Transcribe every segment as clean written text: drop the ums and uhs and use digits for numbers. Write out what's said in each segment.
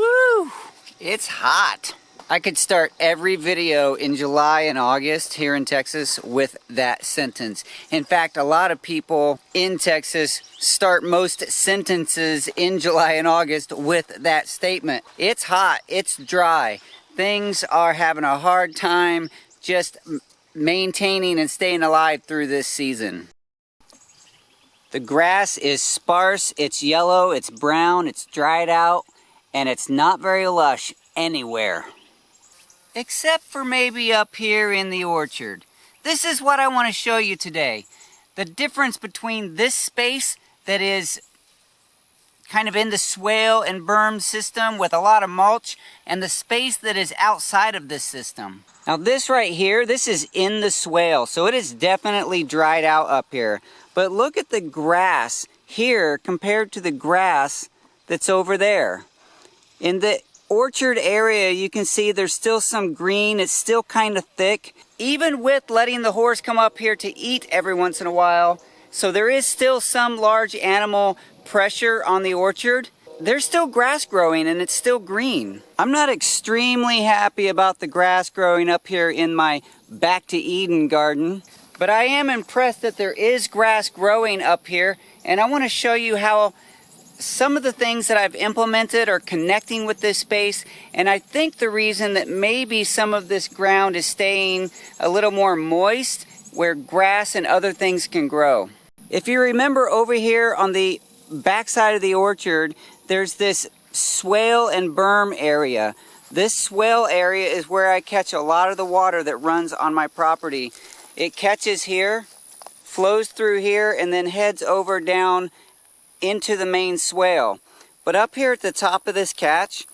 Woo! It's hot. I could start every video in July and August here in Texas with that sentence. In fact, a lot of people in Texas start most sentences in July and August with that statement. It's hot, it's dry. Things are having a hard time just maintaining and staying alive through this season. The grass is sparse, it's yellow, it's brown, it's dried out, and it's not very lush anywhere. Except for maybe up here in the orchard. This is what I want to show you today. The difference between this space that is kind of in the swale and berm system with a lot of mulch and the space that is outside of this system. Now this right here, this is in the swale, so it is definitely dried out up here. But look at the grass here compared to the grass that's over there. In the orchard area, you can see there's still some green. It's still kind of thick, even with letting the horse come up here to eat every once in a while. So there is still some large animal pressure on the orchard. There's still grass growing and it's still green. I'm not extremely happy about the grass growing up here in my Back to Eden garden, but I am impressed that there is grass growing up here, and I want to show you how some of the things that I've implemented are connecting with this space, and I think the reason that maybe some of this ground is staying a little more moist where grass and other things can grow. If you remember over here on the backside of the orchard, there's this swale and berm area. This swale area is where I catch a lot of the water that runs on my property. It catches here, flows through here, and then heads over down into the main swale. But up here at the top of this catch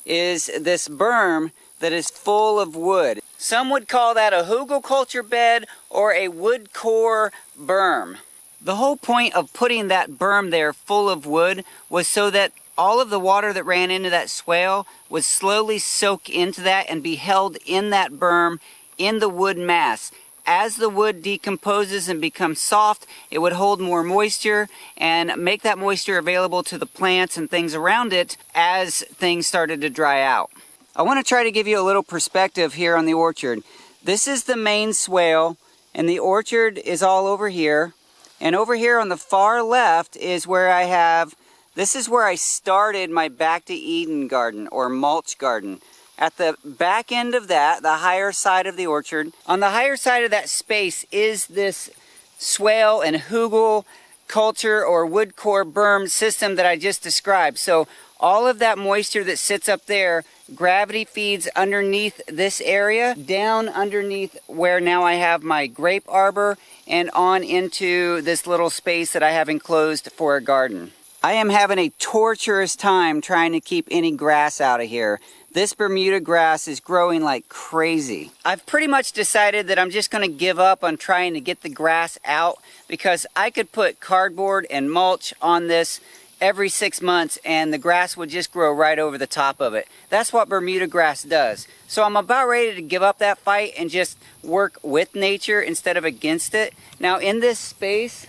is this berm that is full of wood. Some would call that a hugelkultur bed or a wood core berm. The whole point of putting that berm there full of wood was so that all of the water that ran into that swale would slowly soak into that and be held in that berm in the wood mass. As the wood decomposes and becomes soft, it would hold more moisture and make that moisture available to the plants and things around it as things started to dry out. I want to try to give you a little perspective here on the orchard. This is the main swale, and the orchard is all over here. And over here on the far left is where I have, this is where I started my Back to Eden garden or mulch garden. At the back end of that, the higher side of the orchard, on the higher side of that space is this swale and hugelkultur or wood core berm system that I just described. So all of that moisture that sits up there, gravity feeds underneath this area, down underneath where now I have my grape arbor, and on into this little space that I have enclosed for a garden. I am having a torturous time trying to keep any grass out of here. This Bermuda grass is growing like crazy. I've pretty much decided that I'm just going to give up on trying to get the grass out, because I could put cardboard and mulch on this every 6 months and the grass would just grow right over the top of it. That's what Bermuda grass does. So I'm about ready to give up that fight and just work with nature instead of against it. Now in this space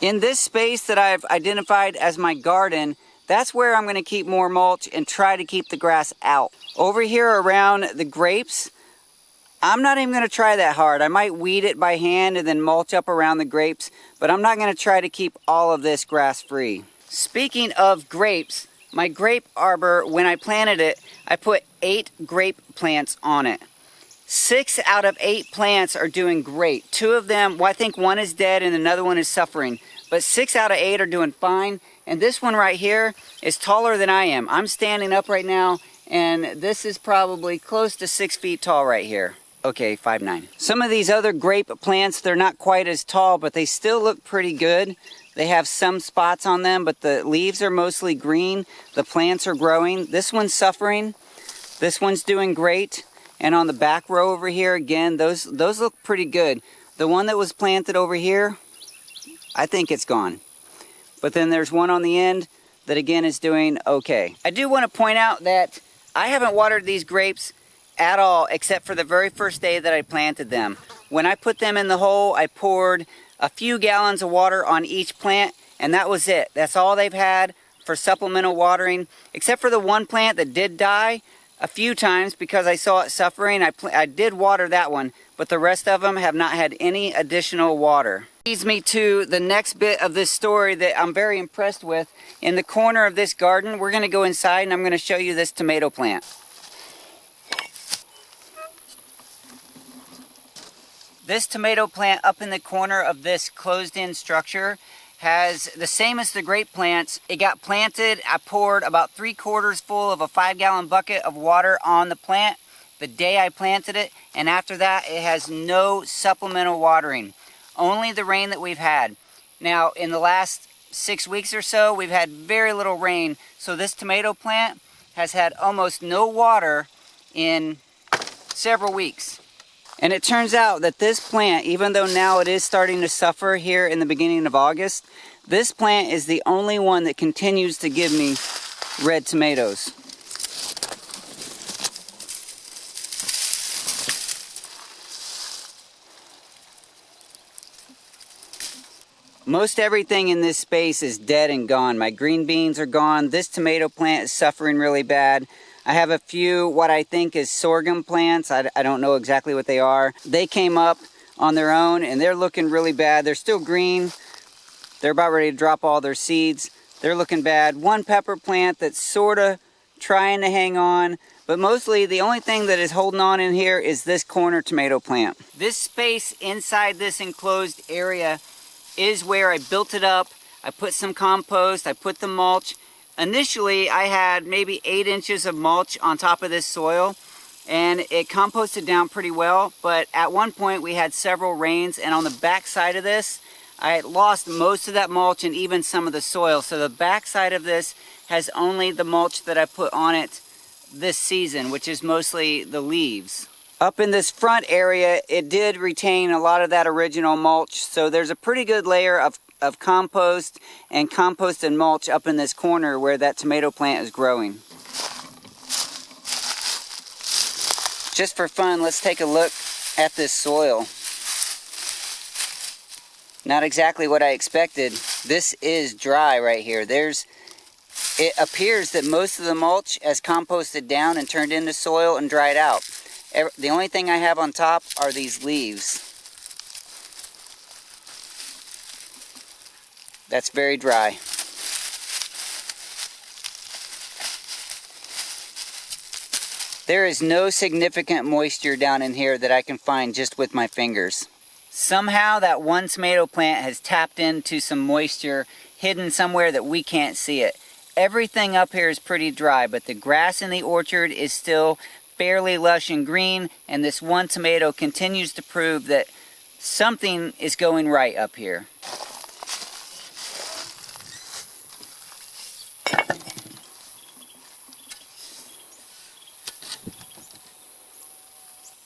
that I've identified as my garden, that's where I'm going to keep more mulch and try to keep the grass out. Over here around the grapes, I'm not even going to try that hard. I might weed it by hand and then mulch up around the grapes, but I'm not going to try to keep all of this grass free. Speaking of grapes, my grape arbor, when I planted it, I put 8 grape plants on it. 6 out of 8 plants are doing great. 2 of them, well, I think 1 is dead and another one is suffering, but 6 out of 8 are doing fine. And this one right here is taller than I am. I'm standing up right now, and this is probably close to 6 feet tall right here. Okay, 5'9". Some of these other grape plants, they're not quite as tall, but they still look pretty good. They have some spots on them, but the leaves are mostly green. The plants are growing. This one's suffering. This one's doing great. And on the back row over here, again, those look pretty good. The one that was planted over here, I think it's gone. But then there's one on the end that again is doing okay. I do want to point out that I haven't watered these grapes at all except for the very first day that I planted them. When I put them in the hole, I poured a few gallons of water on each plant, and that was it. That's all they've had for supplemental watering, except for the one plant that did die a few times because I saw it suffering. I did water that one, but the rest of them have not had any additional water. Leads me to the next bit of this story that I'm very impressed with. In the corner of this garden, we're going to go inside and I'm going to show you this tomato plant. This tomato plant up in the corner of this closed-in structure has the same as the grape plants. It got planted. I poured about 3/4 full of a 5-gallon bucket of water on the plant the day I planted it, and after that it has no supplemental watering, only the rain that we've had. Now in the last 6 weeks or so we've had very little rain, so this tomato plant has had almost no water in several weeks. And it turns out that this plant, even though now it is starting to suffer here in the beginning of August, this plant is the only one that continues to give me red tomatoes. Most everything in this space is dead and gone. My green beans are gone. This tomato plant is suffering really bad. I have a few what I think is sorghum plants. I don't know exactly what they are. They came up on their own and they're looking really bad. They're still green. They're about ready to drop all their seeds. They're looking bad. One pepper plant that's sort of trying to hang on, but mostly the only thing that is holding on in here is this corner tomato plant. This space inside this enclosed area is where I built it up. I put some compost, I put the mulch. Initially, I had maybe 8 inches of mulch on top of this soil, and it composted down pretty well, but at one point we had several rains, and on the back side of this, I lost most of that mulch and even some of the soil. So the back side of this has only the mulch that I put on it this season, which is mostly the leaves. Up in this front area, it did retain a lot of that original mulch, so there's a pretty good layer of compost and mulch up in this corner where that tomato plant is growing. Just for fun, let's take a look at this soil. Not exactly what I expected. This is dry right here. It appears that most of the mulch has composted down and turned into soil and dried out. The only thing I have on top are these leaves. That's very dry. There is no significant moisture down in here that I can find just with my fingers. Somehow that one tomato plant has tapped into some moisture hidden somewhere that we can't see it. Everything up here is pretty dry, but the grass in the orchard is still fairly lush and green, and this one tomato continues to prove that something is going right up here.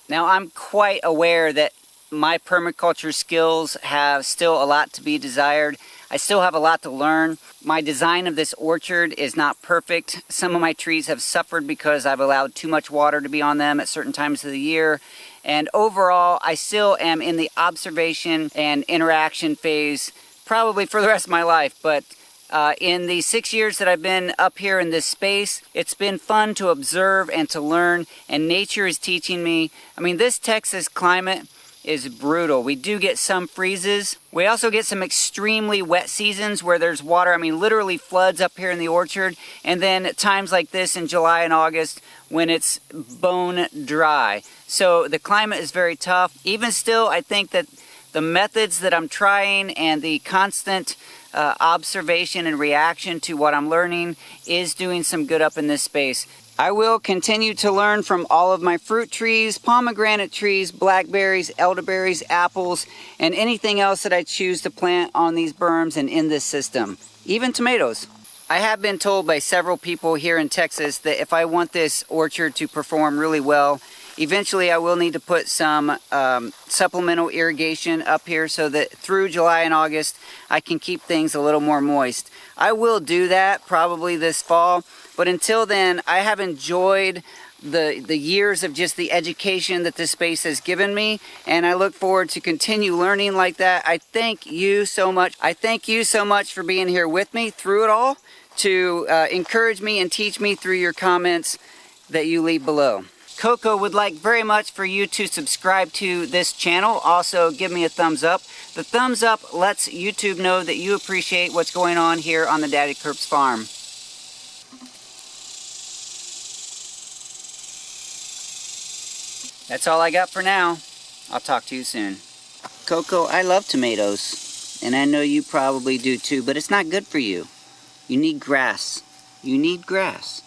Now I'm quite aware that my permaculture skills have still a lot to be desired. I still have a lot to learn. My design of this orchard is not perfect. Some of my trees have suffered because I've allowed too much water to be on them at certain times of the year. And overall, I still am in the observation and interaction phase, probably for the rest of my life. But in the 6 years that I've been up here in this space, it's been fun to observe and to learn, and nature is teaching me. I mean, this Texas climate is brutal. We do get some freezes. We also get some extremely wet seasons where there's water, I mean literally floods up here in the orchard, and then at times like this in July and August when it's bone dry. So the climate is very tough. Even still, I think that the methods that I'm trying and the constant observation and reaction to what I'm learning is doing some good up in this space. I will continue to learn from all of my fruit trees, pomegranate trees, blackberries, elderberries, apples, and anything else that I choose to plant on these berms and in this system, even tomatoes. I have been told by several people here in Texas that if I want this orchard to perform really well, eventually I will need to put some supplemental irrigation up here so that through July and August I can keep things a little more moist. I will do that probably this fall, but until then I have enjoyed the years of just the education that this space has given me, and I look forward to continue learning like that. I thank you so much. I thank you so much for being here with me through it all, to encourage me and teach me through your comments that you leave below. Coco would like very much for you to subscribe to this channel. Also, give me a thumbs up. The thumbs up lets YouTube know that you appreciate what's going on here on the Daddy Kerps farm. That's all I got for now. I'll talk to you soon. Coco, I love tomatoes, and I know you probably do too, but it's not good for you. You need grass. You need grass.